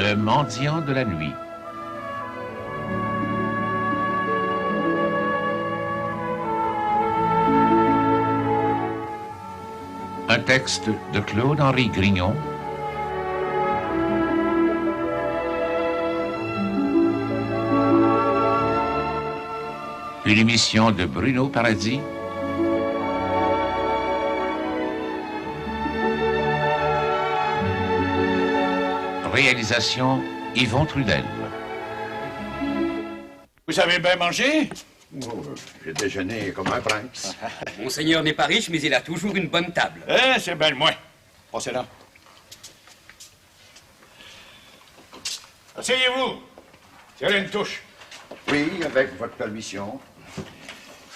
Le mendiant de la nuit. Un texte de Claude-Henri Grignon. Une émission de Bruno Paradis. Réalisation Yvon Trudel. Vous avez bien mangé? Oh, j'ai déjeuné comme un prince. Monseigneur n'est pas riche, mais il a toujours une bonne table. C'est bien le moins. Passez là. Asseyez-vous. Tirez une touche. Oui, avec votre permission.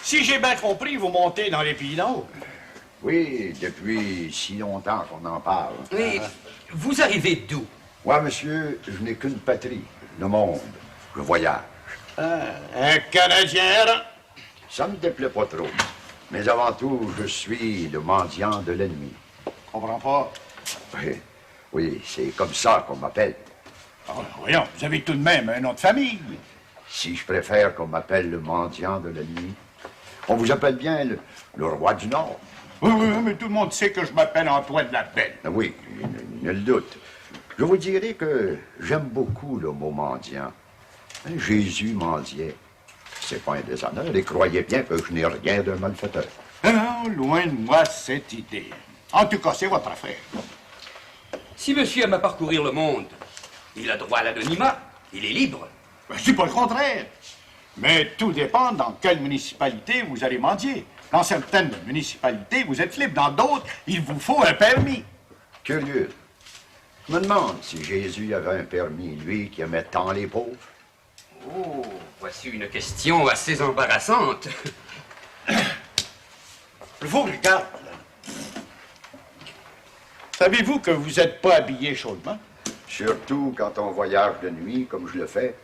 Si j'ai bien compris, vous montez dans les pays d'en haut. Oui, depuis si longtemps qu'on en parle. Mais vous arrivez d'où? Moi, monsieur, je n'ai qu'une patrie, le monde. Je voyage. Un Canadien errant. Ça me déplaît pas trop. Mais avant tout, je suis le mendiant de l'ennemi. Comprends pas. Oui, oui, c'est comme ça qu'on m'appelle. Oh, voyons, vous avez tout de même un nom de famille. Si je préfère qu'on m'appelle le mendiant de l'ennemi, on vous appelle bien le roi du Nord. Oui, oui, mais tout le monde sait que je m'appelle Antoine la Belle. Oui, nul doute. Je vous dirais que j'aime beaucoup le mot mendiant. Jésus mendiait. C'est pas un déshonneur, et croyez bien que je n'ai rien d'un malfaiteur. Non, loin de moi cette idée. En tout cas, c'est votre affaire. Si monsieur aime à parcourir le monde, il a droit à l'anonymat. Il est libre. Ben, je dis pas le contraire. Mais tout dépend dans quelle municipalité vous allez mendier. Dans certaines municipalités, vous êtes libre. Dans d'autres, il vous faut un permis. Curieux. Je me demande si Jésus avait un permis, lui qui aimait tant les pauvres. Oh, voici une question assez embarrassante. Je vous regarde. Savez-vous que vous n'êtes pas habillé chaudement? Surtout quand on voyage de nuit, comme je le fais.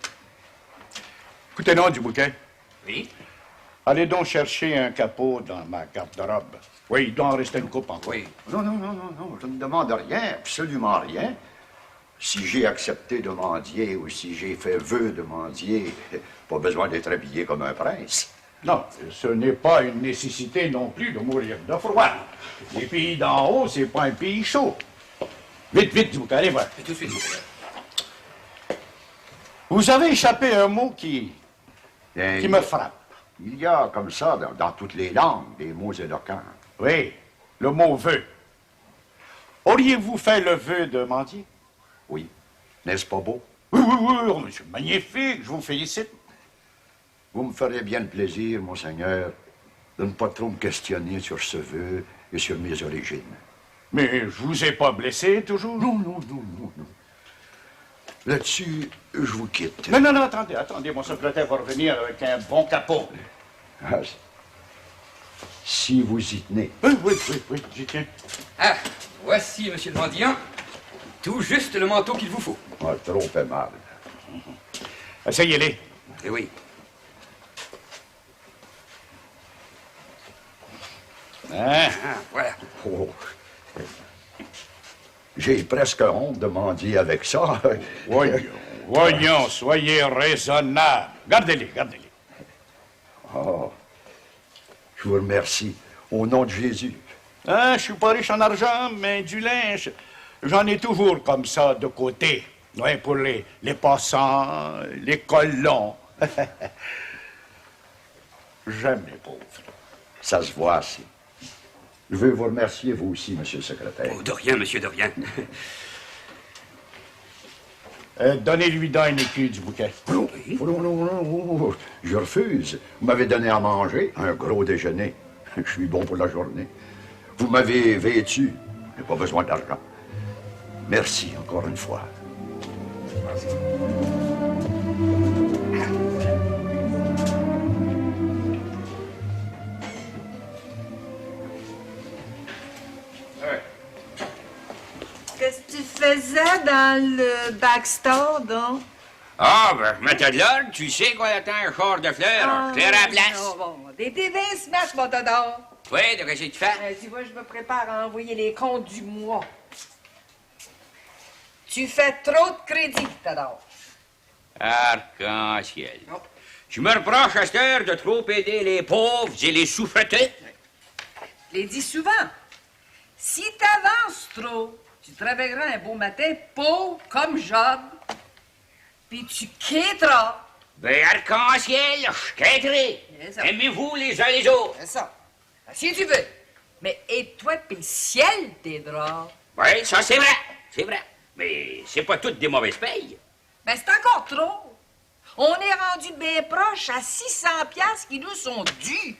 Écoutez, non, du bouquet. Oui? Allez donc chercher un capot dans ma garde-robe. Oui, il doit en rester une coupe encore. Oui. Non, non, non, non, non, je ne demande rien, absolument rien. Si j'ai accepté de mendier ou si j'ai fait vœu de mendier, pas besoin d'être habillé comme un prince. Non, ce n'est pas une nécessité non plus de mourir de froid. Les pays d'en haut, c'est pas un pays chaud. Vite, vite, du bouquet, allez voir. Tout de suite, monseigneur. Vous avez échappé un mot qui me frappe. Il y a comme ça, dans toutes les langues, des mots éloquents. Oui, le mot vœu. Auriez-vous fait le vœu de mendier? Oui. N'est-ce pas beau? Oui, oui, oui, oh, monsieur, magnifique, je vous félicite. Vous me ferez bien le plaisir, monseigneur, de ne pas trop me questionner sur ce vœu et sur mes origines. Mais je vous ai pas blessé, toujours? Non, non, non, non, non. Là-dessus, je vous quitte. Non, non, non, attendez, mon secrétaire va revenir avec un bon capot. Ah, si vous y tenez. Oui, oui, oui, oui, j'y tiens. Ah, voici, monsieur le mendiant, tout juste le manteau qu'il vous faut. Ah, trop aimable. Essayez-les. Eh oui. Hein? Ah, voilà. Oh. J'ai presque honte de mendier avec ça. Voyons, voyons, soyez raisonnable. Gardez-les, gardez-les. Oh. Je vous remercie. Au nom de Jésus. Hein, je suis pas riche en argent, mais du linge, j'en ai toujours comme ça de côté. Ouais, pour les passants, les colons. J'aime les pauvres. Ça se voit, si. Je veux vous remercier, vous aussi, monsieur le secrétaire. Oh, de rien, monsieur, de rien. Donnez-lui dans un écu du bouquet. Non, non, non, non, je refuse. Vous m'avez donné à manger, un gros déjeuner. Je suis bon pour la journée. Vous m'avez vêtu. Je n'ai pas besoin d'argent. Merci encore une fois. Qu'est-ce que tu faisais dans le backstore, donc? Ah, ben, je m'étais là, tu sais qu'on attend un char de fleurs. Claire à la place. Bon, des TV smash, mon tador. Oui, de qu'est-ce que tu fais? Tu vois, je me prépare à envoyer les comptes du mois. Tu fais trop de crédit, Théodore. Arc-en-ciel. Oh. Je me reproche à cette heure de trop aider les pauvres et les souffreteux. Je l'ai dit souvent. Si t'avances trop, tu te réveilleras un beau matin pauvre comme Job, puis tu quitteras. Ben, arc-en-ciel, je quitterai. C'est ça. Aimez-vous les uns les autres. C'est ça. Si tu veux. Mais aide-toi puis le ciel t'aidera. Oui, ça c'est vrai. C'est vrai. Mais c'est pas toutes des mauvaises payes. Ben, c'est encore trop. On est rendu bien proche à 600 piastres qui nous sont dus.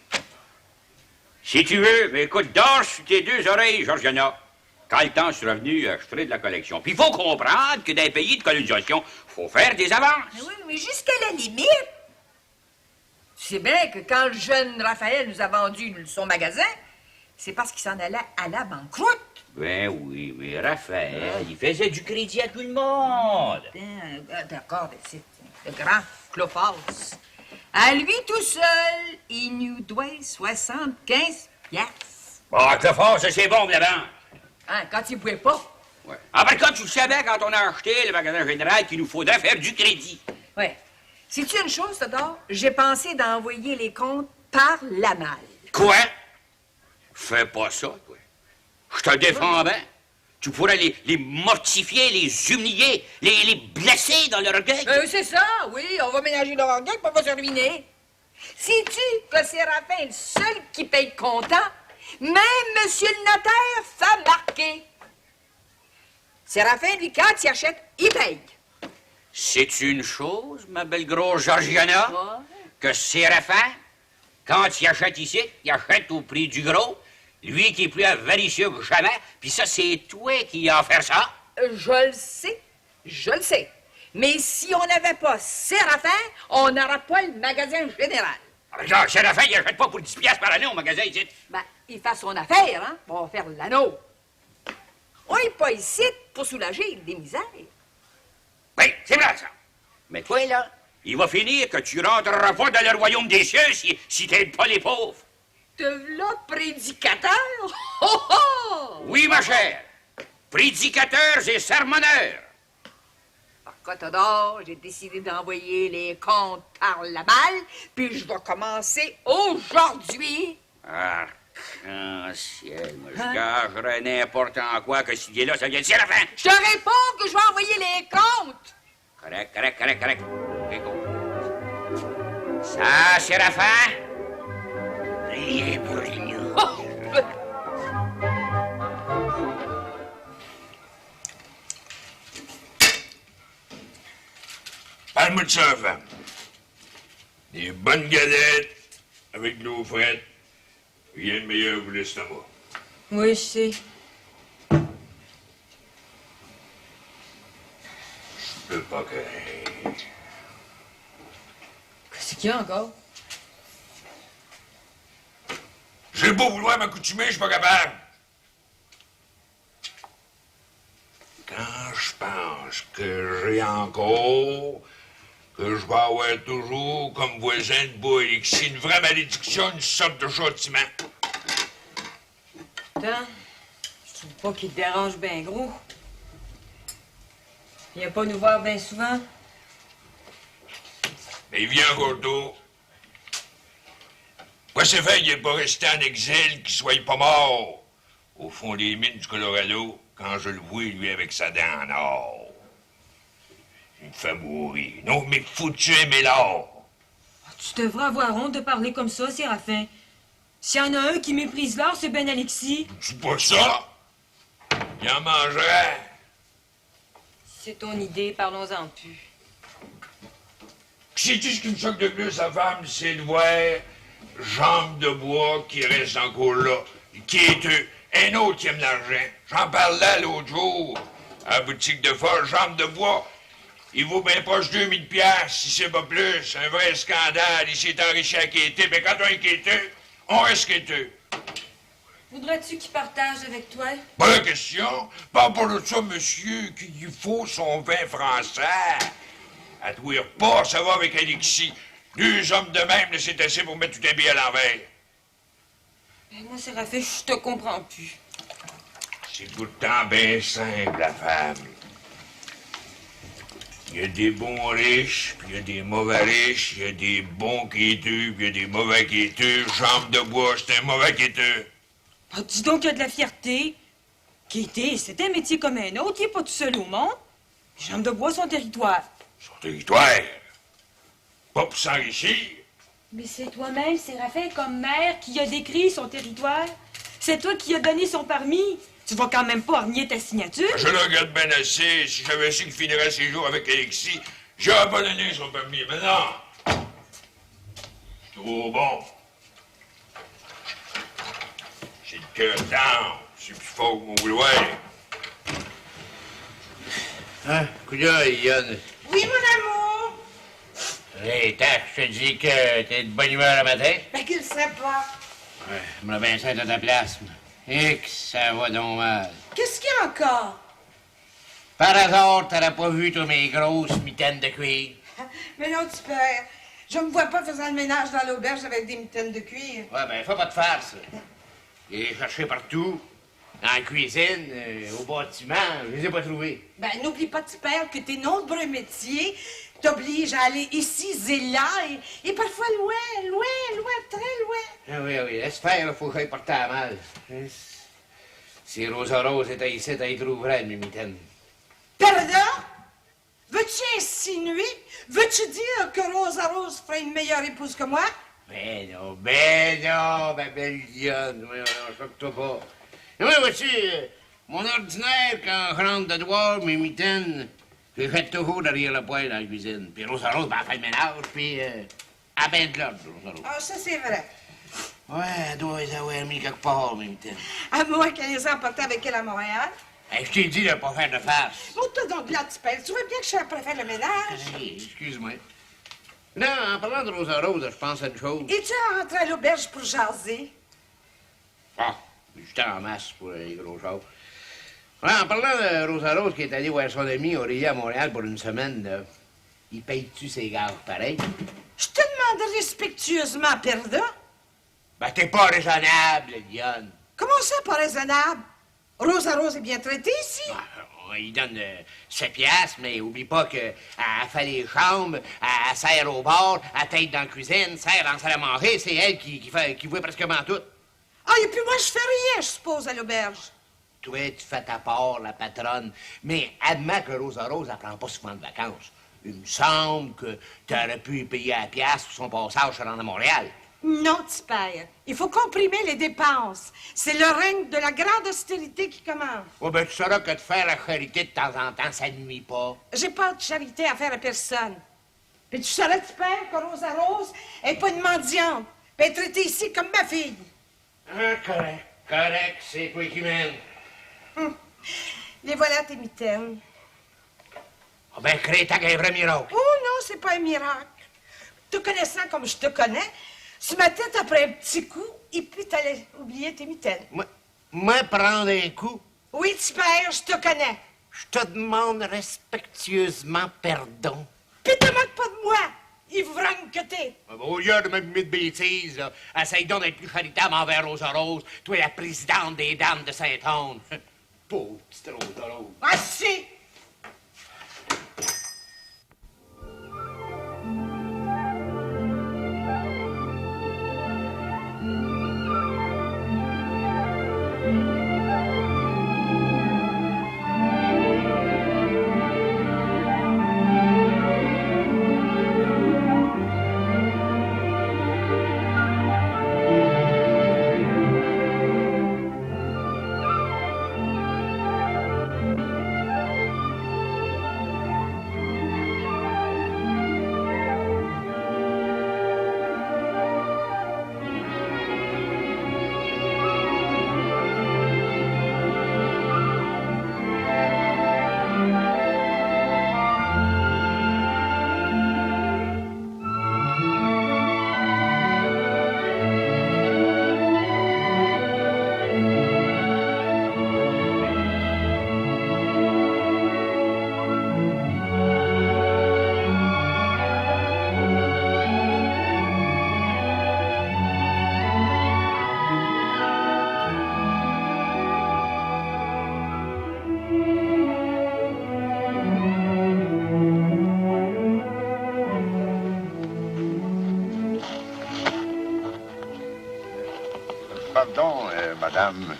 Si tu veux, mais écoute, dors sur tes deux oreilles, Georgiana. Quand le temps sera venu, je ferai de la collection. Puis il faut comprendre que dans les pays de colonisation, faut faire des avances. Oui, mais jusqu'à la limite. Tu sais bien que quand le jeune Raphaël nous a vendu son magasin, c'est parce qu'il s'en allait à la banqueroute. Ben oui, mais Raphaël, il faisait du crédit à tout le monde. D'accord, c'est le grand Clopas. À lui tout seul, il nous doit 75 piastres. Bon, que force, c'est bon, la banque. Hein, quand il ne pouvait pas. Ouais. Ah, par contre, tu le savais quand on a acheté le magasin général qu'il nous faudrait faire du crédit. Oui. Sais-tu une chose, Théodore? J'ai pensé d'envoyer les comptes par la malle. Quoi? Fais pas ça, toi. Je te défends bien. Tu pourrais les mortifier, les humilier, les blesser dans leur orgueil. C'est ça, oui. On va ménager leur orgueil pour pas se ruiner. Sais-tu que Séraphin est le seul qui paye comptant? Même monsieur le notaire fait marquer. Séraphin, lui, quand il achète, il paye. C'est une chose, ma belle grosse Georgiana, que Séraphin, quand il achète ici, il achète au prix du gros. Lui qui est plus avaricieux que jamais, puis ça, c'est toi qui as fait ça? Je le sais. Mais si on n'avait pas Séraphin, on n'aurait pas le magasin général. Genre, Séraphin, il achète pas pour 10 piastres par année au magasin, ici. Ben, il fait son affaire, hein? On va faire l'anneau. On n'est pas ici pour soulager des misères. Oui, c'est vrai, ça. Mais toi, là, il va finir que tu rentreras pas dans le royaume des cieux si t'aides pas les pauvres. Te v'là prédicateur? Oh, oh! Oui, ma chère. Prédicateurs et sermonneurs. Par Cotodor, j'ai décidé d'envoyer les comptes par la malle, puis je vais commencer aujourd'hui. Arc-en-ciel, moi, je gagerais n'importe en quoi que si là, ça vient de Séraphin. Je te réponds que je vais envoyer les comptes. Correct. OK, go. Ça, Séraphin? Rien plus rien. Parle-moi de ça, femme. Des bonnes galettes avec de l'eau frette. Rien de meilleur pour l'estomac. Oui, je sais. Je peux pas créer. Qu'est-ce qu'il y a encore? J'ai beau vouloir m'accoutumer, je suis pas capable. Quand je pense que j'ai encore, que je vais avoir toujours comme voisin de bois et que c'est une vraie malédiction, une sorte de châtiment. Attends, je trouve pas qu'il te dérange bien gros. Il vient pas nous voir bien souvent. Mais il vient encore tôt. Quoi c'est fait, il est pas resté en exil, qu'il soit pas mort. Au fond des mines du Colorado, quand je le vois, lui, avec sa dent en or. Il me fait mourir. Non, mais foutu aimer l'or. Tu devrais avoir honte de parler comme ça, Séraphin. S'il y en a un qui méprise l'or, c'est Ben Alexis. C'est pas ça. Il en mangerait. C'est ton idée, parlons-en plus. Sais-tu ce qui me choque de plus, sa femme, c'est de voir Jambe de bois qui reste encore là, qui est un autre qui aime l'argent. J'en parlais l'autre jour, à la boutique de forge, Jambe de bois. Il vaut bien proche 2000 piastres, si c'est pas plus. Un vrai scandale. Il s'est enrichi à quêter. Mais quand on est quêteux, on reste quêteux. Voudrais-tu qu'il partage avec toi? Pas la question. Pas pour ça, monsieur, qu'il faut son vin français. À tous les repas, ça va avec Alexis. 2 hommes de même, c'est assez pour mettre tout un billet à l'envers. Ben moi, Séraphin, je te comprends plus. C'est tout le temps bien simple, la femme. Il y a des bons riches, puis il y a des mauvais riches, il y a des bons quêteux, puis il y a des mauvais quêteux. Jambe de bois, c'est un mauvais quêteux. Oh, dis donc qu'il y a de la fierté. Quêter, c'est un métier comme un autre. Il n'est pas tout seul au monde. Les jambes de bois, son territoire. Son territoire. Pas pour s'enrichir. Mais c'est toi-même, Séraphin, comme maire, qui a décrit son territoire. C'est toi qui as donné son permis. Tu vas quand même pas renier ta signature. Je le regarde bien assez. Si j'avais su qu'il finirait ses jours avec Alexis, j'aurais pas donné son permis. Mais non! C'est trop bon. J'ai le cœur down. C'est plus fort que mon vouloir. Hein? Coup d'œil, Yann. Oui, mon amour. Hé, tac, je te dis que t'es de bonne humeur le matin. Ben, qu'il serait pas. Ouais, me l'a bien fait à ta place. Et que ça va donc mal. Qu'est-ce qu'il y a encore? Par hasard, t'aurais pas vu, toi, mes grosses mitaines de cuir? Mais non, tu perds. Je me vois pas faisant le ménage dans l'auberge avec des mitaines de cuir. Ouais, ben, faut pas te faire, ça. J'ai cherché partout. Dans la cuisine, au bâtiment, je les ai pas trouvés. Ben, n'oublie pas, tu perds, que tes nombreux métiers t'obligent à aller ici et là et parfois loin, loin, loin, très loin. Ah oui, laisse faire, faut que j'aille porter à mal. Si Rosa Rose était ici, t'as y trouverais mes mitaines. Pardon? Veux-tu insinuer? Veux-tu dire que Rosa Rose ferait une meilleure épouse que moi? Ben non, ma belle Lionne, choque-toi pas. Et moi, vois-tu, mon ordinaire, quand je rentre de devoir, mes mitaines, je les fais toujours derrière le poêle dans la cuisine. Puis Rosa Rose, ben, elle fait le ménage, puis à ben de l'ordre, Rosa Rose. Ah, ça, c'est vrai. Ouais, elle doit les avoir mis quelque part, mes mitaines. À moins qu'elle les ait emportés avec elle à Montréal. Je t'ai dit de pas faire de farce. Monte-toi donc là, tu perds. Tu vois bien que je suis après faire le ménage. Hey, excuse-moi. Là, en parlant de Rosa Rose, je pense à une chose. Es-tu rentré à l'auberge pour jaser? Ah, j'étais en masse pour les gros choses. Ouais, en parlant de Rosa Rose qui est allée voir son ami Aurélie à Montréal pour une semaine, là, il paye-tu ses gages pareil? Je te demande respectueusement, Perda. Ben, t'es pas raisonnable, Lionne. Comment ça, pas raisonnable? Rosa Rose est bien traitée ici. Ben, il donne 7 piastres, mais oublie pas qu'elle fait les chambres, elle sert au bord, elle t'aide dans la cuisine, sert dans la salle à manger, c'est elle qui voit pratiquement tout. Ah, et puis moi, je fais rien, je suppose, à l'auberge. Toi, tu fais ta part, la patronne, mais admets que Rosa Rose, elle prend pas souvent de vacances. Il me semble que t'aurais pu y payer à la pièce pour son passage à Montréal. Non, Tipper. Il faut comprimer les dépenses. C'est le règne de la grande austérité qui commence. Oh, ben, tu sauras que de faire la charité de temps en temps, ça nuit pas. J'ai pas de charité à faire à personne. Puis tu saurais, Tipper, que Rosa Rose est pas une mendiante. Puis elle est traitée ici comme ma fille. Ah, correct, c'est toi qui mène. Les voilà, tes mitaines. Oh, ben, Crétac est un vrai miracle. Oh non, c'est pas un miracle. Te connaissant comme je te connais, ce matin, après un petit coup, et puis t'allais oublier tes mitaines. Moi, prendre un coup? Oui, Tipper, je te connais. Je te demande respectueusement pardon. Puis te moque pas de moi, ivrogne que t'es. Au lieu de me mettre de bêtises, là, essaye donc d'être plus charitable envers Rosa Rose, toi, la présidente des dames de Saint-Anne. Pauvre petite Rosa Rose. Ah, si! Madame,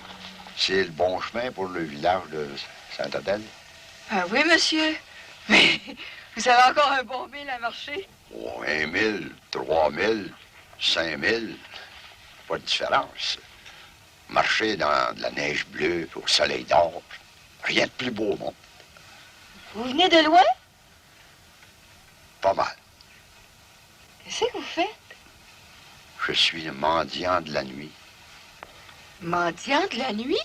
c'est le bon chemin pour le village de Sainte-Adèle? Ah oui, monsieur. Mais vous avez encore un bon mille à marcher. Oh, 1 000, 3 000, 5 000, pas de différence. Marcher dans de la neige bleue, puis au soleil d'or, rien de plus beau au monde. Vous venez de loin? Pas mal. Qu'est-ce que vous faites? Je suis le mendiant de la nuit. Mendiant de la nuit?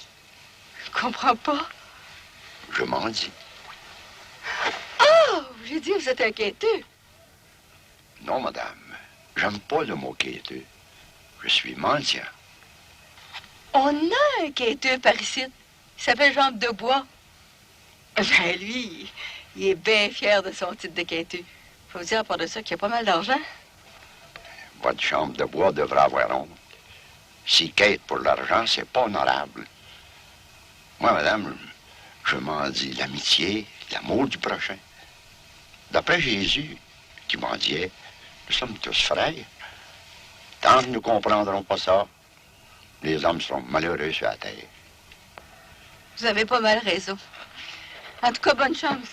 Je comprends pas. Je mendie. Oh! J'ai dit, vous êtes un quêteux. Non, madame, j'aime pas le mot quêteux. Je suis mendiant. On a un quêteux par ici. Il s'appelle Jean de Bois. Ben, lui, il est bien fier de son titre de quêteux. Faut dire, à part de ça, qu'il a pas mal d'argent. Votre chambre de bois devrait avoir honte. S'il quête pour l'argent, c'est pas honorable. Moi, madame, je mendie l'amitié, l'amour du prochain. D'après Jésus, qui mendiait, nous sommes tous frères. Tant que nous ne comprendrons pas ça, les hommes seront malheureux sur la terre. Vous avez pas mal raison. En tout cas, bonne chance.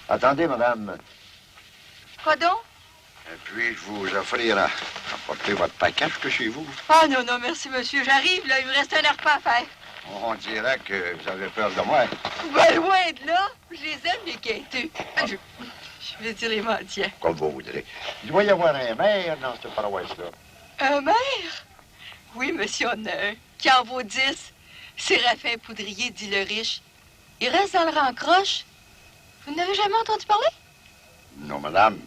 Attendez, madame. Quoi donc? Puis-je vous offrir à porter votre paquet jusque chez vous? Ah non, non, merci, monsieur. J'arrive, là. Il me reste un repas à faire. On dirait que vous avez peur de moi. Ben, loin de là. Je les aime, les quêteux. Je vais dire les mendiants. Comme vous voudrez. Il doit y avoir un maire dans cette paroisse-là. Un maire? Oui, monsieur, on a un. Qui en vaut 10. Séraphin Poudrier, dit le riche. Il reste dans le rang croche. Vous n'avez jamais entendu parler? Non, madame.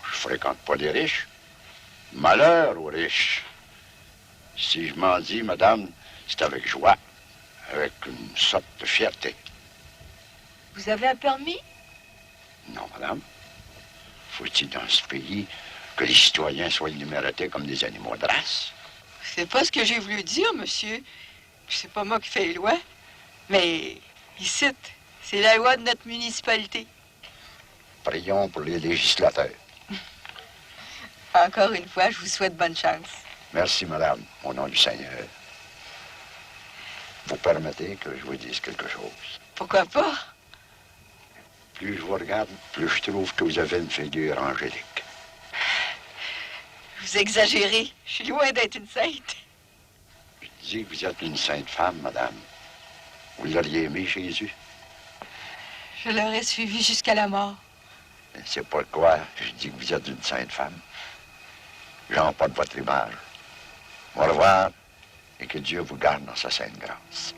Je fréquente pas les riches. Malheur aux riches. Si je m'en dis, madame, c'est avec joie, avec une sorte de fierté. Vous avez un permis? Non, madame. Faut-il dans ce pays que les citoyens soient numérotés comme des animaux de race? C'est pas ce que j'ai voulu dire, monsieur. C'est pas moi qui fais les lois. Mais ici, c'est la loi de notre municipalité. Prions pour les législateurs. Encore une fois, je vous souhaite bonne chance. Merci, madame, au nom du Seigneur. Vous permettez que je vous dise quelque chose? Pourquoi pas? Plus je vous regarde, plus je trouve que vous avez une figure angélique. Vous exagérez. Je suis loin d'être une sainte. Je dis que vous êtes une sainte femme, madame. Vous l'auriez aimé, Jésus? Je l'aurais suivi jusqu'à la mort. C'est pourquoi je dis que vous êtes une sainte femme. J'emporte votre image. Au revoir, et que Dieu vous garde dans sa sainte grâce.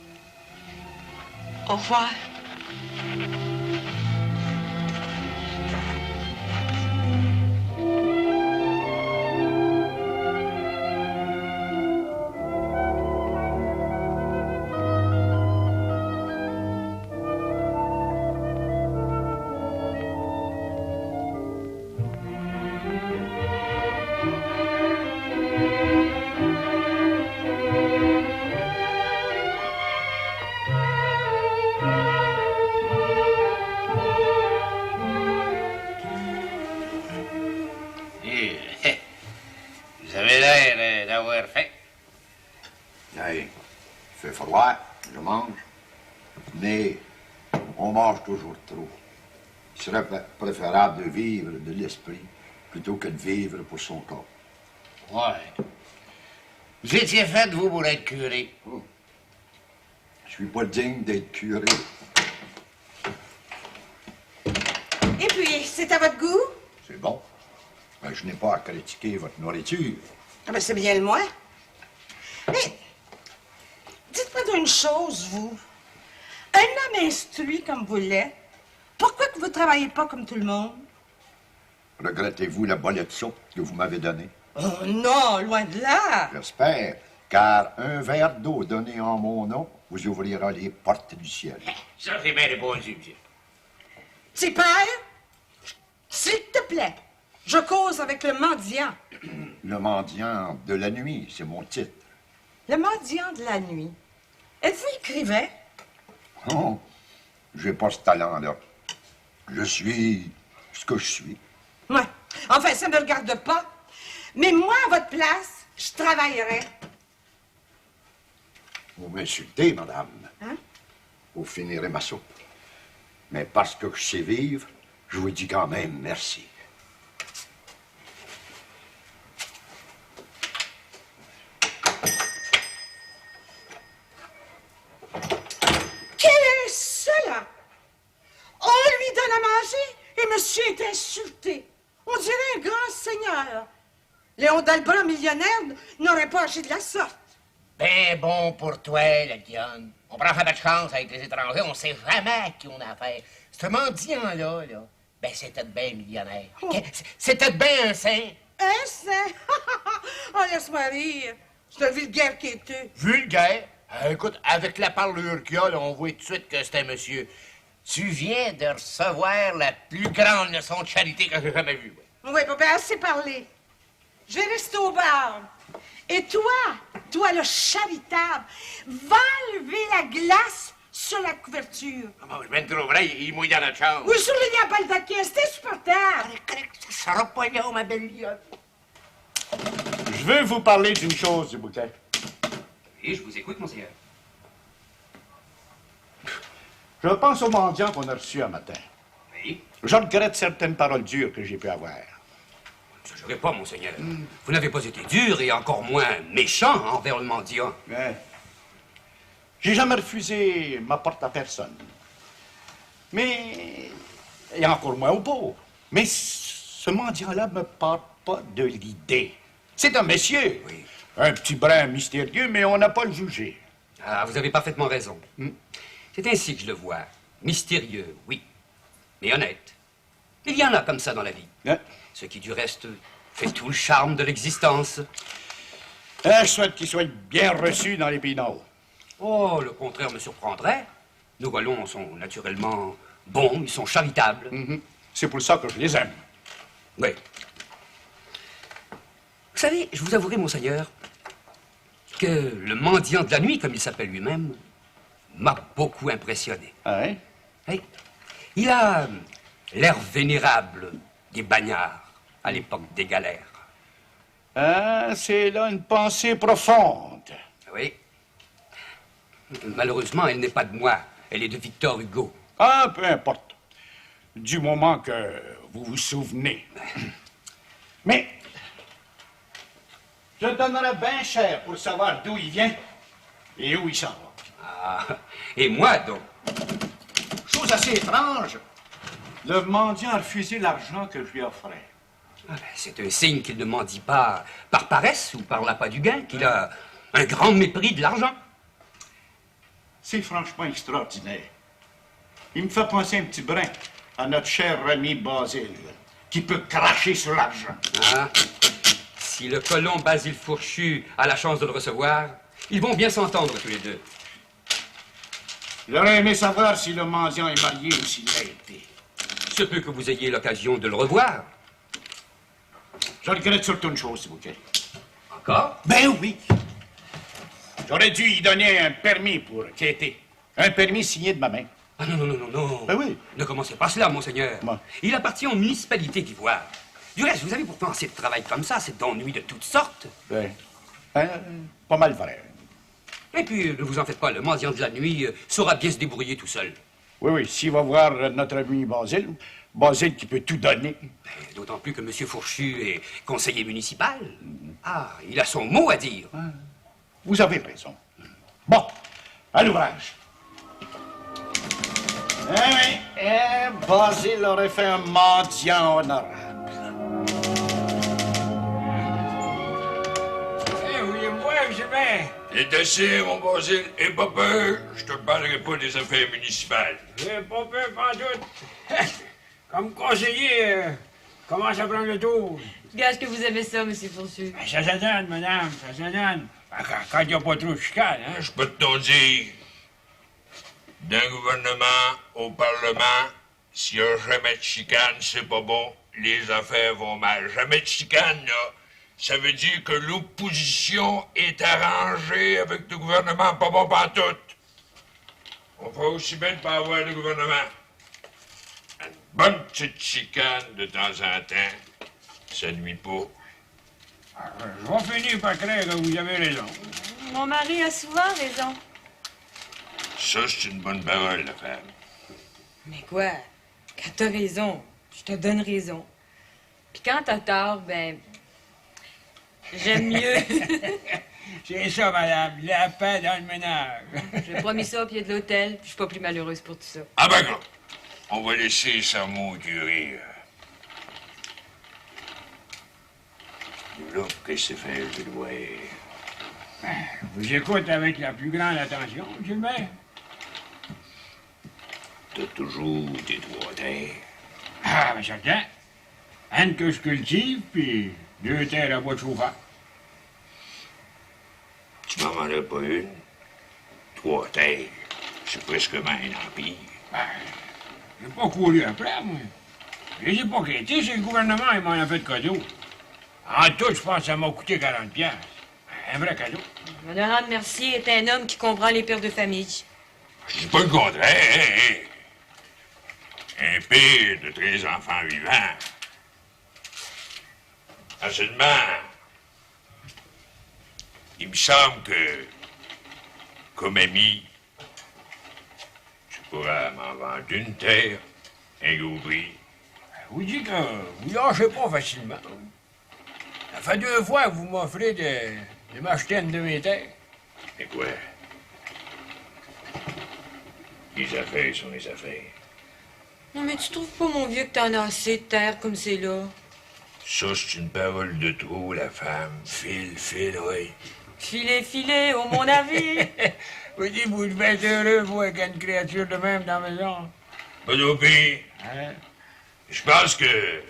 Au revoir. Vous avez l'air d'avoir faim. Hey, il fait froid, je mange, mais on mange toujours trop. Il serait préférable de vivre de l'esprit plutôt que de vivre pour son corps. Ouais. Vous étiez fait, vous, pour être curé. Oh. Je suis pas digne d'être curé. Et puis, c'est à votre goût? C'est bon. Ben, je n'ai pas à critiquer votre nourriture. Ah ben, c'est bien le moins. Mais, dites-moi d'une chose, vous. Un homme instruit comme vous l'êtes, pourquoi que vous ne travaillez pas comme tout le monde? Regrettez-vous la bolette de soupe que vous m'avez donnée? Oh non, loin de là. J'espère, car un verre d'eau donné en mon nom vous ouvrira les portes du ciel. Ça, c'est bien répondu, monsieur. Petit père, s'il te plaît, je cause avec le mendiant. Le mendiant de la nuit, c'est mon titre. Le mendiant de la nuit. Êtes-vous écrivain? Oh, j'ai pas ce talent-là. Je suis ce que je suis. Ouais. Enfin, ça ne me regarde pas. Mais moi, à votre place, je travaillerai. Vous m'insultez, madame. Hein? Vous finirez ma soupe. Mais parce que je sais vivre, je vous dis quand même merci. Quel est cela? On lui donne à manger et monsieur est insulté. On dirait un grand seigneur. Léon d'Albret, millionnaire, n'aurait pas agi de la sorte. Ben bon pour toi, la Dionne. On prend pas de chance avec les étrangers, on sait jamais à qui on a affaire. Ce mendiant-là, ben c'était bien millionnaire. C'était bien un saint. Un saint? Oh, laisse-moi rire. C'est un vulgaire quêteux. Vulgaire? Écoute, avec la parlure qu'il a, là, on voit tout de suite que c'est un monsieur. Tu viens de recevoir la plus grande leçon de charité que j'ai jamais vue. Oui, papa, assez parlé. Je vais rester au bar. Et toi le charitable, va lever la glace sur la couverture. Oh, je viens de trop vrai, il mouille dans notre chambre. Oui, sur le lit à baldaquin, c'est insupportable. Ça sera pas là, ma belle Lionne. Je veux vous parler d'une chose, du bouquet. Et je vous écoute, monseigneur. Je pense aux mendiants qu'on a reçus un matin. Oui. Je regrette certaines paroles dures que j'ai pu avoir. Ne exagérez pas, monseigneur. Vous n'avez pas été dur et encore moins méchant envers le mendiant. Ouais. J'ai jamais refusé ma porte à personne. Mais... et encore moins aux pauvres. Mais ce mendiant-là me part pas de l'idée. C'est un monsieur. Oui. Un petit brin mystérieux, mais on n'a pas le jugé. Ah, vous avez parfaitement raison. C'est ainsi que je le vois. Mystérieux, oui. Mais honnête. Il y en a comme ça dans la vie. Hein? Ce qui, du reste, fait tout le charme de l'existence. Je souhaite qu'il soit bien reçu dans les pays nord. Oh, le contraire me surprendrait. Nos Wallons sont naturellement bons, ils sont charitables. C'est pour ça que je les aime. Oui. Vous savez, je vous avouerai, monseigneur, que le mendiant de la nuit, comme il s'appelle lui-même, m'a beaucoup impressionné. Ah, hein? Oui. Il a l'air vénérable des bagnards à l'époque des galères. Ah, c'est là une pensée profonde. Oui. Malheureusement, elle n'est pas de moi. Elle est de Victor Hugo. Ah, peu importe. Du moment que vous vous souvenez. Mais je donnerais bien cher pour savoir d'où il vient et où il s'en va. Ah, et moi, donc? Chose assez étrange. Le mendiant a refusé l'argent que je lui offrais. Ah, ben, c'est un signe qu'il ne mendie pas par paresse ou par l'appât du gain, qu'il a un grand mépris de l'argent. C'est franchement extraordinaire. Il me fait penser un petit brin à notre cher Rémi Basile, qui peut cracher sur l'argent. Ah, si le colon Basile Fourchu a la chance de le recevoir, ils vont bien s'entendre tous les deux. J'aurais aimé savoir si le mendiant est marié ou s'il l'a été. Se peut que vous ayez l'occasion de le revoir. Je regrette surtout une chose, s'il vous plaît. Encore? Ben oui. J'aurais dû y donner un permis pour quêter. Un permis signé de ma main. Ah non, non, non, non, non. Ben oui. Ne commencez pas cela, monseigneur. Moi. Il appartient aux municipalités d'Ivoire. Du reste, vous avez pourtant assez de travail comme ça, c'est d'ennui de toutes sortes. Ben, pas mal vrai. Et puis, ne vous en faites pas, le mendiant de la nuit saura bien se débrouiller tout seul. Oui, oui, s'il va voir notre ami Basile, Basile qui peut tout donner. Ben, d'autant plus que M. Fourchu est conseiller municipal. Ah, il a son mot à dire. Vous avez raison. Bon, à l'ouvrage. Eh oui, Basile aurait fait un mendiant honorable. Oui, moi, je vais. Et assez, mon Basile, et pas peur, je te parlerai pas des affaires municipales. J'ai pas peur, pas doute. Comme conseiller, commence à prendre le tour. Gage que vous aimez ça, M. Fourchu. Ben, ça se donne, madame, ça se donne. Quand il n'y a pas trop de chicane, hein. Je peux te dire, d'un gouvernement au Parlement, s'il n'y a jamais de chicane, c'est pas bon. Les affaires vont mal. Jamais de chicane, là. Ça veut dire que l'opposition est arrangée avec le gouvernement, pas bon pantoute. On fera aussi bien de pas avoir de gouvernement. Une bonne petite chicane de temps en temps, ça nuit pas. Je vais finir par croire que vous avez raison. Mon mari a souvent raison. Ça, c'est une bonne parole, la femme. Mais quoi? Quand t'as raison, je te donne raison. Puis quand t'as tort, ben... j'aime mieux. C'est ça, madame, la paix dans le ménage. J'ai promis ça au pied de l'hôtel, puis je suis pas plus malheureuse pour tout ça. Ah ben, quoi. On va laisser ça mon curé. Là, qu'est-ce que c'est fait, je dois... Je vous écoute avec la plus grande attention, monsieur le maire. T'as toujours tes trois terres. Ah, ben certain. Une que je cultive, puis 2 terres à bois de chauffage. Tu m'en vendrais pas une? 3 terres. C'est presque un empire. Ben, j'ai pas couru après, moi. Je les ai pas quittés, c'est le gouvernement qui m'en a fait cadeau. En tout, je pense que ça m'a coûté 40 piastres. Un vrai cadeau. Honorable Mercier est un homme qui comprend les pères de famille. Je dis pas le contraire, hein. Un père de 13 enfants vivants. Ah, seulement, il me semble que, comme ami, tu pourras m'en vendre une terre, un gros prix. Vous dites que vous lâchez pas facilement. Ça fait 2 fois que vous m'offrez de m'acheter une de mes terres. Mais quoi? Les affaires sont les affaires. Non, mais tu trouves pas, mon vieux, que t'en as assez de terre comme c'est là? Ça, c'est une parole de trop, la femme. File, oui. Filez, au mon avis. Vous dites, vous devez être heureux, vous, avec une créature de même dans la maison. Pas au pire. Hein? Je pense que...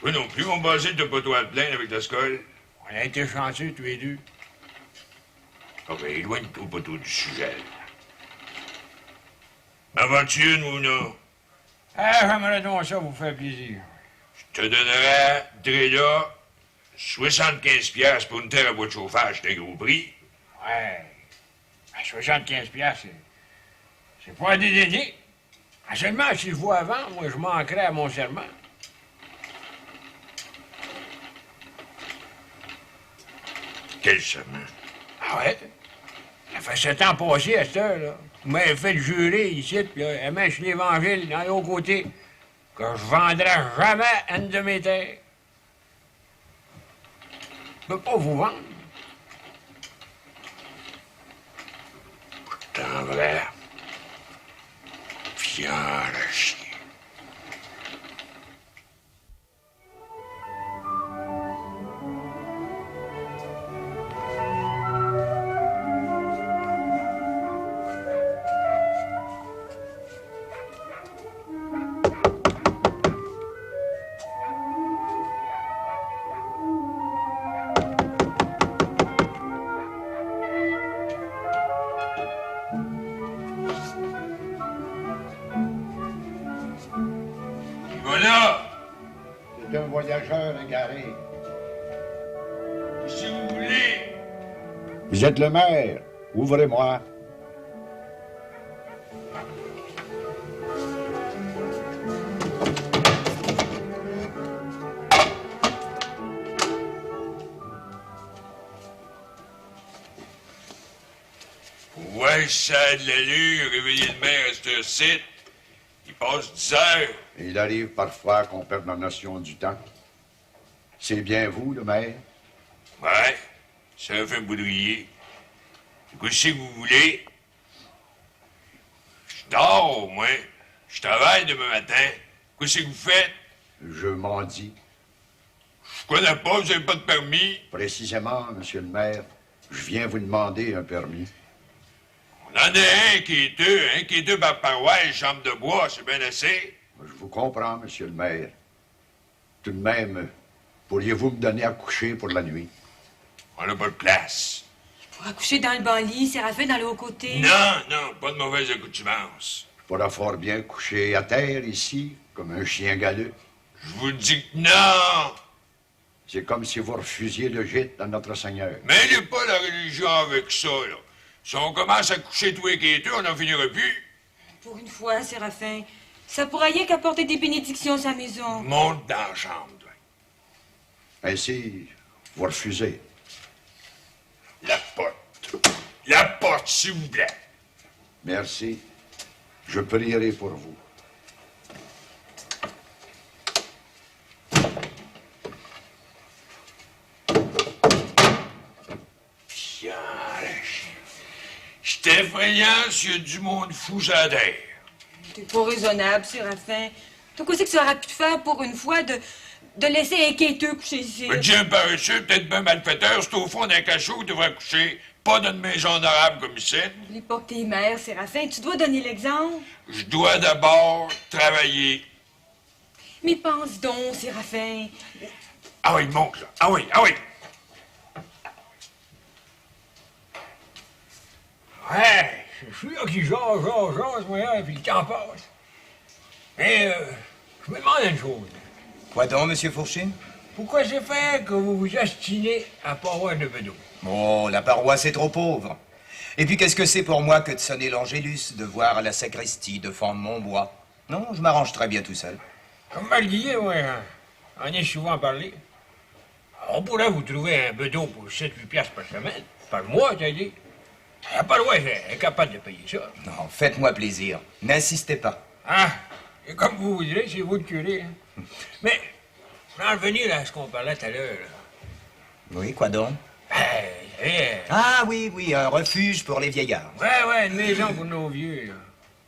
Toi non plus, mon basile de pas toi à te plaindre avec la scole. On a été chanceux, tous les deux. Ah ben, éloigne-toi pas tout du sujet. M'en vends-tu une ou non? Ah, j'aimerais donc ça vous faire plaisir. Je te donnerai, là, 75 piastres pour une terre à bois de chauffage, c'est un gros prix. Ouais. Ben, 75 piastres, c'est pas à dédaigner. Ah, seulement, si je vois avant, moi, je manquerais à mon serment. Quel serment? Ah ouais? Ça fait 7 ans passés à cette heure-là. Vous m'avez fait jurer ici, puis là, mèche l'Évangile dans l'autre côté, que je vendrai jamais une de mes terres. Je peux pas vous vendre. T'en vrai. Fier à chier. Voilà! C'est un voyageur égaré. Si vous voulez. Vous êtes le maire. Ouvrez-moi. Ouais, ça a de l'allure, réveiller le maire à ce site. Il passe 10 heures. Il arrive parfois qu'on perde la notion du temps. C'est bien vous, le maire? Ouais, ça a fait boudrier. Qu'est-ce que vous voulez? Je dors, moi. Je travaille demain matin. Qu'est-ce que vous faites? Je m'en dis. Je connais pas, vous n'avez pas de permis. Précisément, monsieur le maire, je viens vous demander un permis. On en a un qui est deux par paroisse, chambre de bois, c'est bien assez. Je vous comprends, monsieur le maire. Tout de même, pourriez-vous me donner à coucher pour la nuit? On n'a pas de place. Pour accoucher dans le banlieue, Séraphin dans le haut côté. Non, pas de mauvaise accoutumance. Je pourrais fort bien coucher à terre ici, comme un chien galeux. Je vous dis que non! C'est comme si vous refusiez le gîte à notre Seigneur. Mêlez pas la religion avec ça, là. Si on commence à coucher tous les quêteux, on n'en finira plus. Pour une fois, Séraphin, ça pourra rien qu'apporter des bénédictions à sa maison. Monte dans la chambre, toi. Ainsi, Vous refusez. La porte. La porte, s'il vous plaît. Merci. Je prierai pour vous. C'est effrayant s'il y a du monde fou sur la terre. T'es pas raisonnable, Séraphin. Toi, qu'est-ce que ça aurait pu te faire pour une fois de laisser un quêteux coucher ici? Un Dieu paresseux, peut-être bien malfaiteur, c'est au fond d'un cachot que devrait coucher, pas dans une maison honorable comme ici. N'oublie pas que t'es mère, Séraphin. Tu dois donner l'exemple. Je dois d'abord travailler. Mais pense donc, Séraphin. Ah oui, monte, là. Ah oui, ah oui. Ouais, je suis là qui jase, moi, là, puis le temps passe. Mais, je me demande une chose. Quoi donc, Monsieur Fourchin? Pourquoi c'est fait que vous vous ostinez à pas avoir de bedeau? Oh, la paroisse est trop pauvre. Et puis, qu'est-ce que c'est pour moi que de sonner l'Angélus, de voir à la sacristie, de fendre mon bois? Non, je m'arrange très bien tout seul. Comme Malguillet, ouais, on est souvent parlé. On pourrait vous trouver un bedeau pour 7-8 piastres par semaine. Par mois, t'as dit. La paroisse est capable de payer ça. Non, faites-moi plaisir. N'insistez pas. Ah, et comme vous voudrez, c'est vous le curé. Hein. Mais, pour en revenir à ce qu'on parlait tout à l'heure, là. Oui, quoi donc? Ah oui, un refuge pour les vieillards. Ouais, une maison pour nos vieux, là.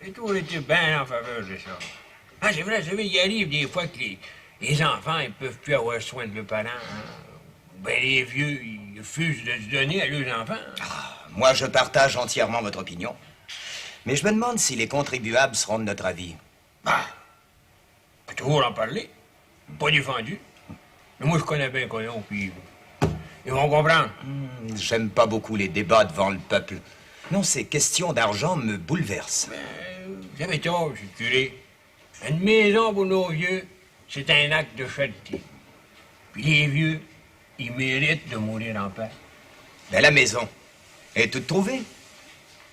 Et tout, on était bien en faveur de ça. Ah, c'est vrai, vous savez, il arrive des fois que les enfants, ils peuvent plus avoir soin de leurs parents. Hein. Ben, les vieux, ils refusent de se donner à leurs enfants. Moi, je partage entièrement votre opinion. Mais je me demande si les contribuables seront de notre avis. Bah, on peut toujours en parler. Pas défendu. Mais moi, je connais bien Coyon, puis ils vont comprendre. J'aime pas beaucoup les débats devant le peuple. Non, ces questions d'argent me bouleversent. Vous avez tort, monsieur le curé. Une maison pour nos vieux, c'est un acte de charité. Puis les vieux, ils méritent de mourir en paix. Mais la maison est toute trouvée.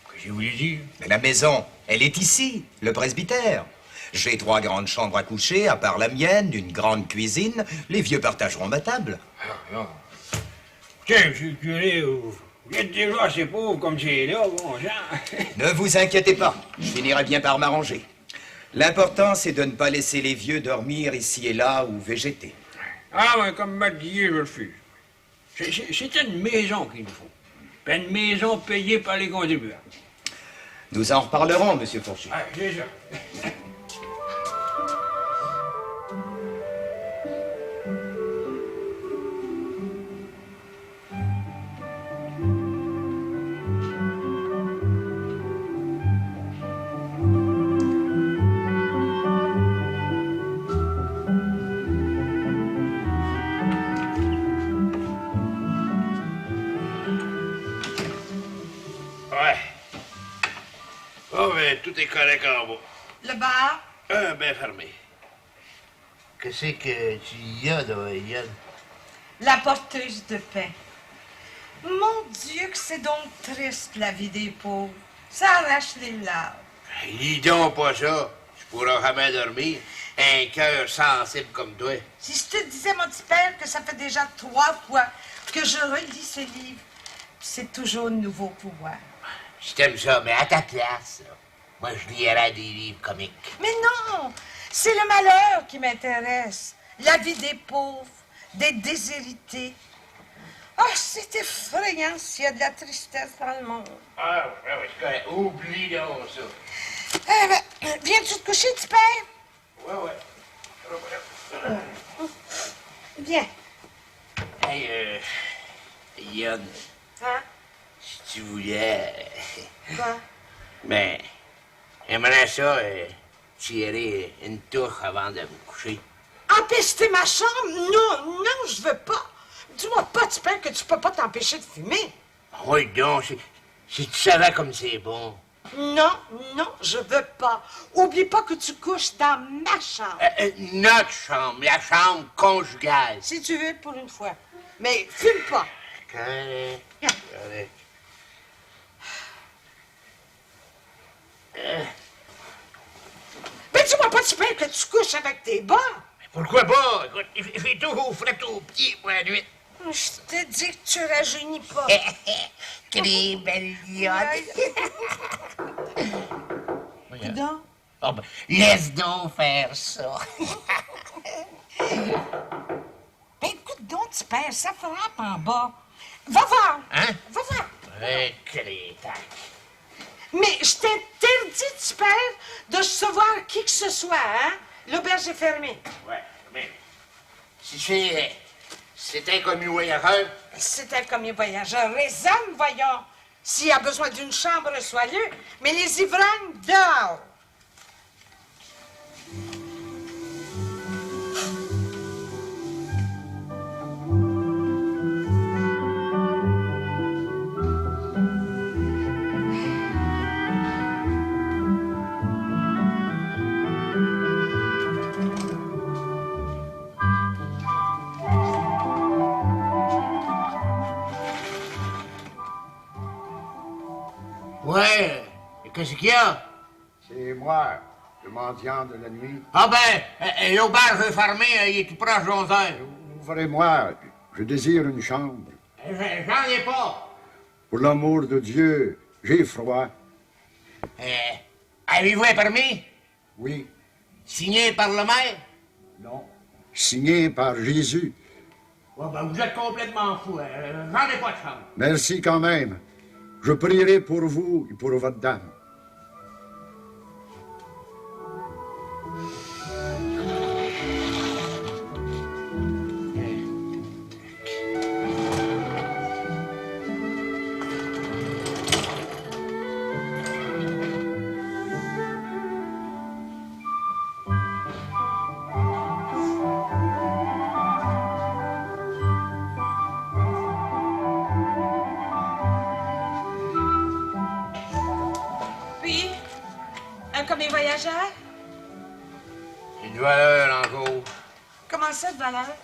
Qu'est-ce que je voulais dire? Mais la maison, elle est ici, le presbytère. J'ai 3 grandes chambres à coucher, à part la mienne, une grande cuisine. Les vieux partageront ma table. Non. Tiens, monsieur le curé, vous êtes déjà assez pauvre comme c'est là, bon sang. Ne vous inquiétez pas, je finirai bien par m'arranger. L'important, c'est de ne pas laisser les vieux dormir ici et là ou végéter. Ah, ben, comme Malguillet, je refuse. C'est une maison qu'il nous faut. Puis une maison payée par les contribuables. Nous en reparlerons, monsieur Fourchet. Ah, c'est ça. Tout est correct en bas. Le bar? Bien fermé. Qu'est-ce que tu y as, là, Yann? La porteuse de pain. Mon Dieu, que c'est donc triste, la vie des pauvres. Ça arrache les larmes. Dis donc pas ça. Tu pourras jamais dormir. Un cœur sensible comme toi. Si je te disais, mon petit père, que ça fait déjà 3 fois que je relis ce livre, c'est toujours nouveau pouvoir. Je t'aime ça, mais à ta place, là, moi, je lirais des livres comiques. Mais non! C'est le malheur qui m'intéresse. La vie des pauvres, des déshérités. Ah, c'est effrayant s'il y a de la tristesse dans le monde. Ah, oui, c'est correct. Oublie donc ça. Eh ben, viens-tu te coucher, petit père? Ouais. Viens. Hey, Yann. Hein? Si tu voulais... Quoi? Ben, j'aimerais ça tirer une touche avant de me coucher. Empester ma chambre? Non, je veux pas. Dis-moi pas, petit père, que tu peux pas t'empêcher de fumer. Oui, donc, si tu savais comme c'est bon. Non, je veux pas. Oublie pas que tu couches dans ma chambre. Notre chambre, la chambre conjugale. Si tu veux, pour une fois. Mais fume pas. Correct. Mais dis-moi pas, petit père, que tu couches avec tes bas. Pourquoi pas? Écoute, il fait toujours frais aux pieds pour la nuit. Je t'ai dit que tu rajeunis pas. Quelle belle lionne. Coudonc. Oh, ben, laisse donc faire ça. Ben, écoute donc, tu perds, ça frappe en bas. Va voir. Hein? Va voir. Mais je t'interdis, tu perds, de recevoir qui que ce soit, hein? L'auberge est fermée. Ouais, mais si c'est un commis voyageur. C'est un commis voyageur. Raisonne, voyons. S'il a besoin d'une chambre, soyeux, mais les ivrognes, dehors. Ouais, qu'est-ce qu'il y a? C'est moi, le mendiant de la nuit. Ah ben, l'auberge est fermée, il est tout proche de 11 heures. Ouvrez-moi, je désire une chambre. J'en ai pas. Pour l'amour de Dieu, j'ai froid. Avez-vous un permis? Oui. Signé par le maire? Non. Signé par Jésus. Ouais, ben, vous êtes complètement fou. J'en ai pas de chambre. Merci quand même. Je prierai pour vous et pour votre dame. Puis, un commis voyageur? Une valeur encore. Comment ça, de valeur?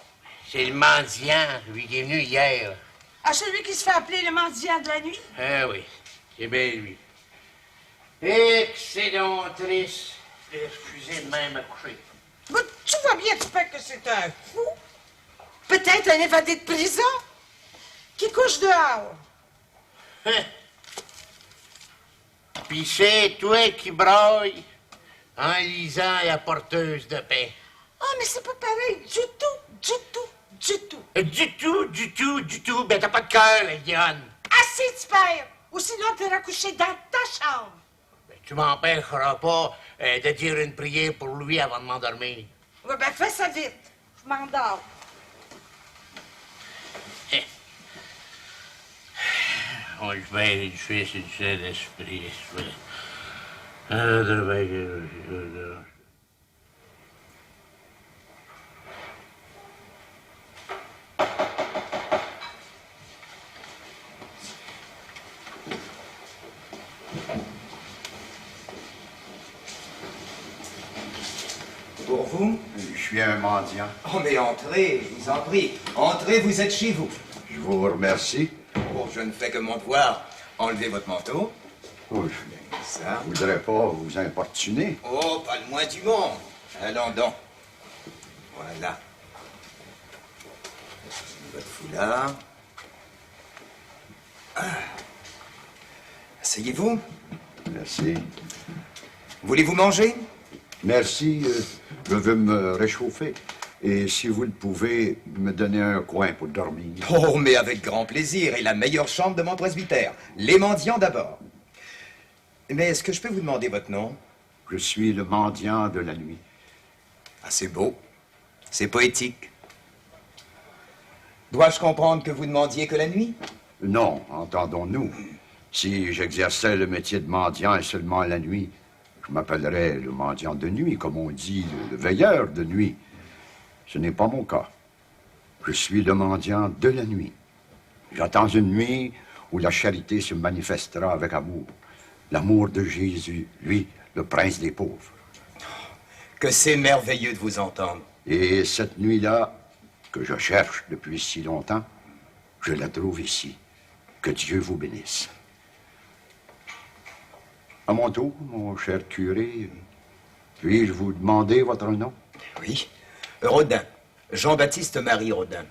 C'est le mendiant, lui qui est venu hier. Ah, celui qui se fait appeler le mendiant de la nuit? Ah oui, c'est bien lui. Excellent triste de refuser de même à coucher. Mais tu vois bien, tu peux que c'est un fou. Peut-être un évadé de prison qui couche dehors. Hein? Puis c'est toi qui braille en lisant la porteuse de paix. Ah, mais c'est pas pareil du tout, du tout, du tout. Du tout. Ben t'as pas de cœur, la Lionne. Assez, tu perds. Ou sinon, t'iras coucher dans ta chambre. Ben, tu m'empêcheras pas de dire une prière pour lui avant de m'endormir. Ouais, ben fais ça vite. Je m'endors. On le fait du Fils et du Saint-Esprit. Pour vous? Je suis un mendiant. Oh, mais entrez, je vous en prie. Entrez, vous êtes chez vous. Je vous remercie. Oh, je ne fais que mon devoir. Enlevez votre manteau. Oui, Ça. je ne voudrais pas vous importuner. Oh, pas le moins du monde. Allons donc. Voilà. Votre foulard. Ah. Asseyez-vous. Merci. Voulez-vous manger? Merci, je veux me réchauffer. Et si vous le pouvez, me donner un coin pour dormir. Oh, mais avec grand plaisir. Et la meilleure chambre de mon presbytère. Les mendiants d'abord. Mais est-ce que je peux vous demander votre nom? Je suis le mendiant de la nuit. Ah, c'est beau. C'est poétique. Dois-je comprendre que vous demandiez que la nuit? Non, entendons-nous. Si j'exerçais le métier de mendiant et seulement la nuit, je m'appellerais le mendiant de nuit, comme on dit, le veilleur de nuit. Ce n'est pas mon cas. Je suis le mendiant de la nuit. J'attends une nuit où la charité se manifestera avec amour. L'amour de Jésus, lui, le prince des pauvres. Que c'est merveilleux de vous entendre. Et cette nuit-là, que je cherche depuis si longtemps, je la trouve ici. Que Dieu vous bénisse. À mon tour, mon cher curé, puis-je vous demander votre nom? Oui. Rodin. Jean-Baptiste Marie Rodin.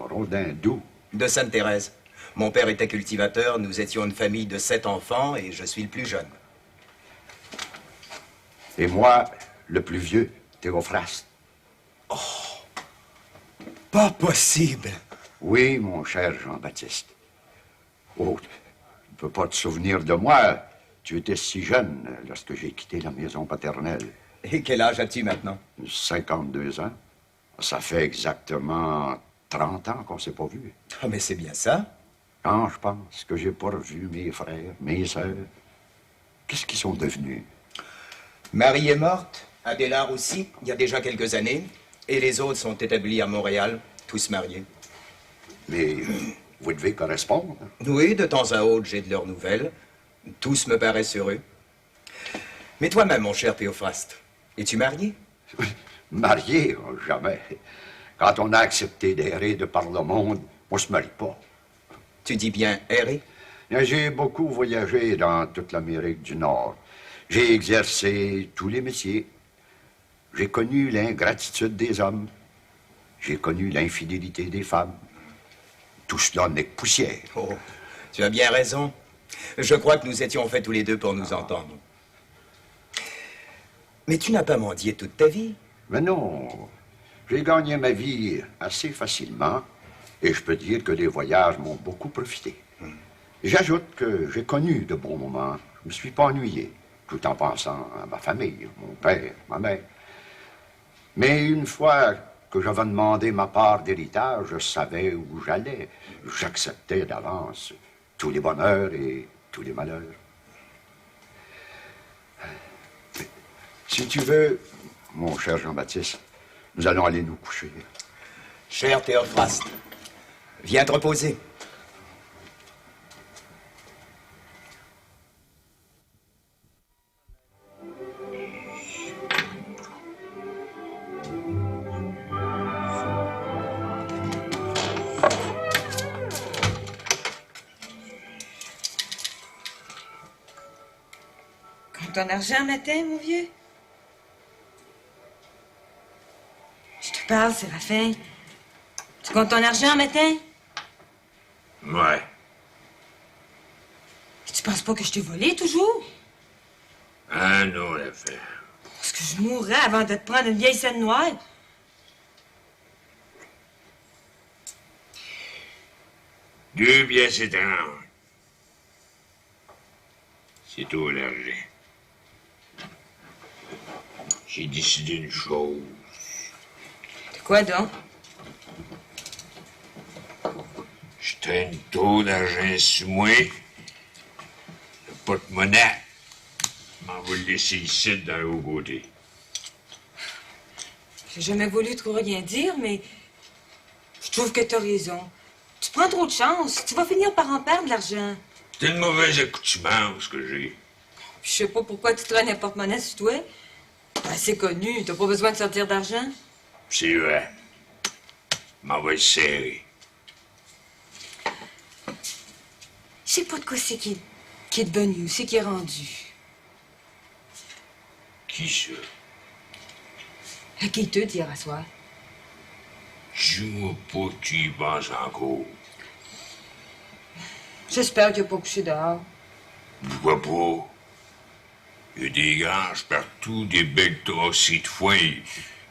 Rodin d'où? De Sainte-Thérèse. Mon père était cultivateur, nous étions une famille de 7 enfants et je suis le plus jeune. Et moi, le plus vieux, Théophraste. Pas possible! Oui, mon cher Jean-Baptiste. Oh, tu ne peux pas te souvenir de moi. Tu étais si jeune lorsque j'ai quitté la maison paternelle. Et quel âge as-tu maintenant? 52 ans. Ça fait exactement 30 ans qu'on ne s'est pas vus. Ah, mais c'est bien ça. Quand je pense que j'ai pas revu mes frères, mes sœurs, qu'est-ce qu'ils sont devenus? Marie est morte, Adélard aussi, il y a déjà quelques années, et les autres sont établis à Montréal, tous mariés. Mais vous devez correspondre. Oui, de temps à autre, j'ai de leurs nouvelles. Tous me paraissent heureux. Mais toi-même, mon cher Théophraste, es-tu marié? Marié? Jamais. Quand on a accepté d'errer de par le monde, on se marie pas. Tu dis bien errer? J'ai beaucoup voyagé dans toute l'Amérique du Nord. J'ai exercé tous les métiers. J'ai connu l'ingratitude des hommes. J'ai connu l'infidélité des femmes. Tout cela n'est que poussière. Oh, tu as bien raison. Je crois que nous étions faits tous les deux pour nous entendre. Mais tu n'as pas mendié toute ta vie. Mais non. J'ai gagné ma vie assez facilement et je peux dire que les voyages m'ont beaucoup profité. J'ajoute que j'ai connu de bons moments. Je ne me suis pas ennuyé, tout en pensant à ma famille, mon père, ma mère. Mais une fois que j'avais demandé ma part d'héritage, je savais où j'allais. J'acceptais d'avance tous les bonheurs et tous les malheurs. Si tu veux, mon cher Jean-Baptiste, nous allons aller nous coucher. Cher Théophraste, viens te reposer. Ton argent matin, mon vieux? Je te parle, Séraphin. Tu comptes ton argent matin? Ouais. Tu penses pas que je t'ai volé toujours? Ah non, l'affaire. Parce que je mourrais avant de te prendre une vieille scène noire. 2 pièces et 30. C'est tout l'argent. J'ai décidé une chose. De quoi donc? Je traîne trop d'argent sur moi. Le porte-monnaie m'en va le laisser ici dans le haut côté. J'ai jamais voulu trop rien dire, mais je trouve que t'as raison. Tu prends trop de chance. Tu vas finir par en perdre de l'argent. C'est une mauvaise accoutumance que j'ai. Je sais pas pourquoi tu traînes un porte-monnaie sur toi. T'es assez connu. T'as pas besoin de sortir d'argent. C'est vrai. M'en va le serrer. Je sais pas de quoi c'est qui est devenu, c'est qui est rendu. Qui ça? À qui te dire à soir? Dis-moi pas que tu y penses encore. J'espère qu'il n'a pas couché dehors. Pourquoi pas? Il y a des granges partout, des belles tracées de foin. Il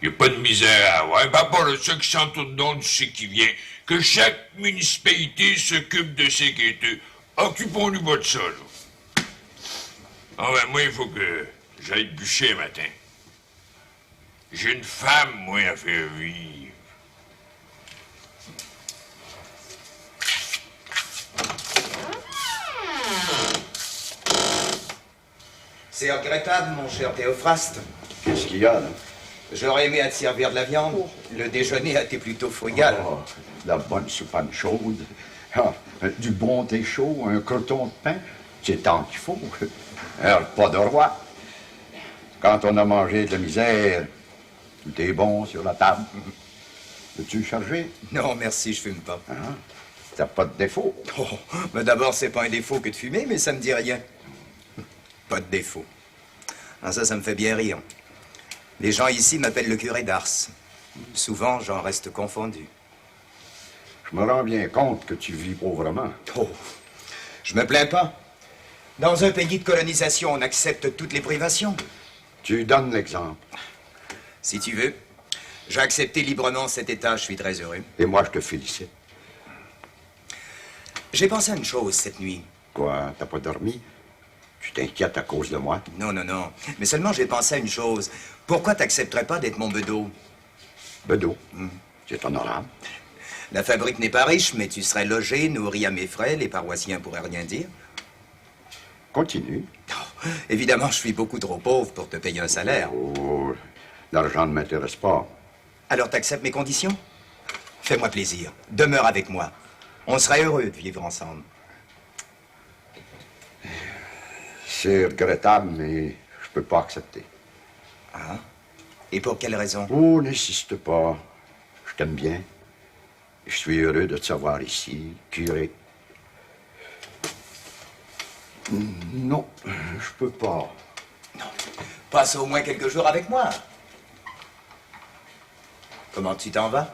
n'y a pas de misère à avoir. Par rapport à ça qui s'entoure de ce qui vient, que chaque municipalité s'occupe de ses quêteux. Occupons-nous pas de ça, là. Ah ben, moi, il faut que j'aille bûcher matin. J'ai une femme, moi, à faire vivre. C'est regrettable, mon cher Théophraste. Qu'est-ce qu'il y a, là? J'aurais aimé à te servir de la viande. Le déjeuner a été plutôt frugal. Oh, la bonne soupane chaude. Ah, du bon thé chaud, un croton de pain. C'est tant qu'il faut. Un repas de roi. Quand on a mangé de la misère, tout est bon sur la table. Veux-tu charger? Non, merci, je fume pas. Ah, t'as pas de défaut? Oh, mais d'abord, c'est pas un défaut que de fumer, mais ça me dit rien. Pas de défaut. Ah, ça me fait bien rire. Les gens ici m'appellent le curé d'Ars. Souvent, j'en reste confondu. Je me rends bien compte que tu vis pauvrement. Oh, je me plains pas. Dans un pays de colonisation, on accepte toutes les privations. Tu donnes l'exemple. Si tu veux. J'ai accepté librement cet état, je suis très heureux. Et moi, je te félicite. J'ai pensé à une chose cette nuit. Quoi, t'as pas dormi? Tu t'inquiètes à cause de moi? Non, non, non. Mais seulement j'ai pensé à une chose. Pourquoi t'accepterais pas d'être mon bedeau? Bedeau? C'est honorable. La fabrique n'est pas riche, mais tu serais logé, nourri à mes frais, les paroissiens pourraient rien dire. Continue. Oh, évidemment, je suis beaucoup trop pauvre pour te payer un salaire. Oh, l'argent ne m'intéresse pas. Alors t'acceptes mes conditions? Fais-moi plaisir. Demeure avec moi. On serait heureux de vivre ensemble. C'est regrettable, mais je peux pas accepter. Ah? Et pour quelle raison? Oh, n'insiste pas. Je t'aime bien. Je suis heureux de te savoir ici, curé. Non, je peux pas. Non. Passe au moins quelques jours avec moi. Comment tu t'en vas?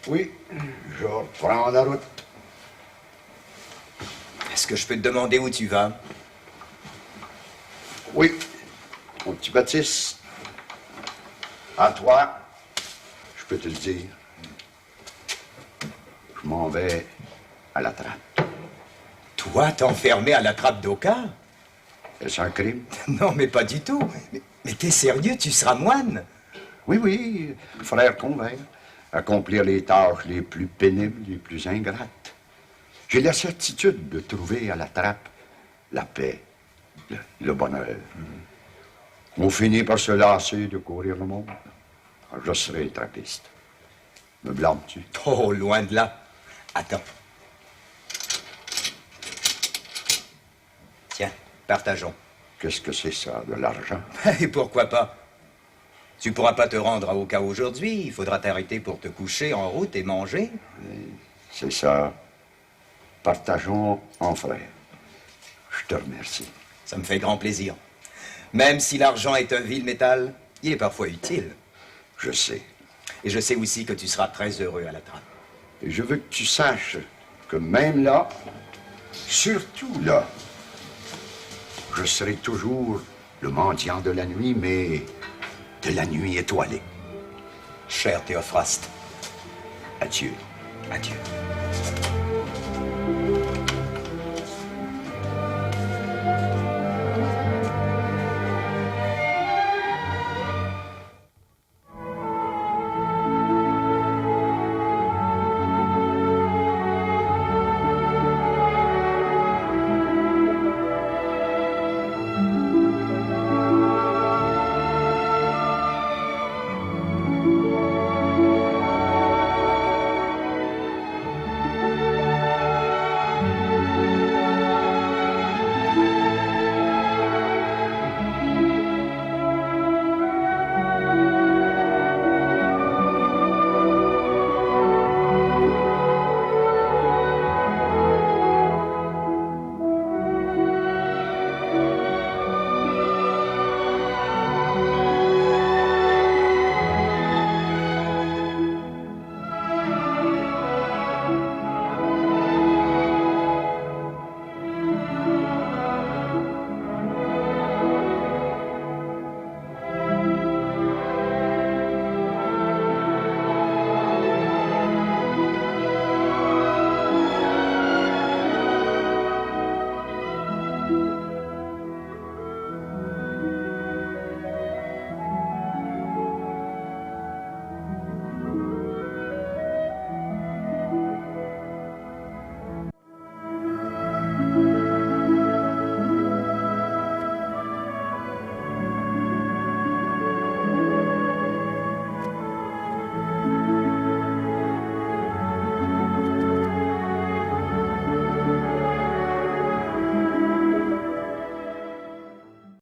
Oui, je reprends la route. Est-ce que je peux te demander où tu vas? Oui, mon petit Baptiste. À toi, je peux te le dire. Je m'en vais à la trappe. Toi, t'enfermer à la trappe d'Oka? Est-ce un crime? Non, mais pas du tout. Mais t'es sérieux, tu seras moine? Oui, oui, frère convert. Accomplir les tâches les plus pénibles, les plus ingrates. J'ai la certitude de trouver à la trappe la paix, le bonheur. On finit par se lasser de courir le monde. Je serai trappiste. Me blâmes-tu? Oh, loin de là. Attends. Tiens, partageons. Qu'est-ce que c'est ça, de l'argent? Et pourquoi pas? Tu pourras pas te rendre à Oka aujourd'hui. Il faudra t'arrêter pour te coucher en route et manger. C'est ça. Partageons en frères. Je te remercie. Ça me fait grand plaisir. Même si l'argent est un vil métal, il est parfois utile. Je sais. Et je sais aussi que tu seras très heureux à la trappe. Et je veux que tu saches que même là, surtout là, je serai toujours le mendiant de la nuit, mais de la nuit étoilée. Cher Théophraste, adieu. Adieu.